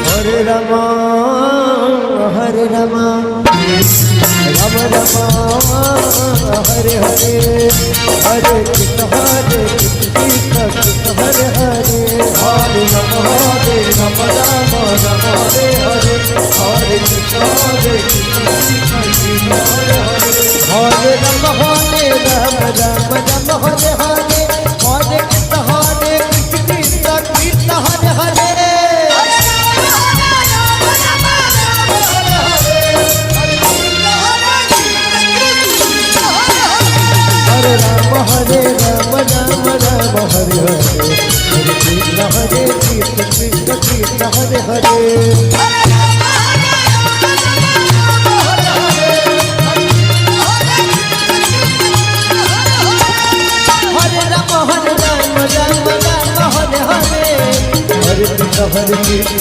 Hare Ram Hare Ram Ram Ram Hare Hare Hare Krishna Krishna Hare Hare Hare Ram Ram Ram Hare Hare Hare Krishna Hare Hare Ram Hare Ram Ram Ram Hare Hare Hare Krishna Krishna Hare Hare Hare Ram Ram Ram Hare Hare Hare Krishna Krishna Krishna Hare Hare Hare Ram Ram Ram Hare Hare Hare Krishna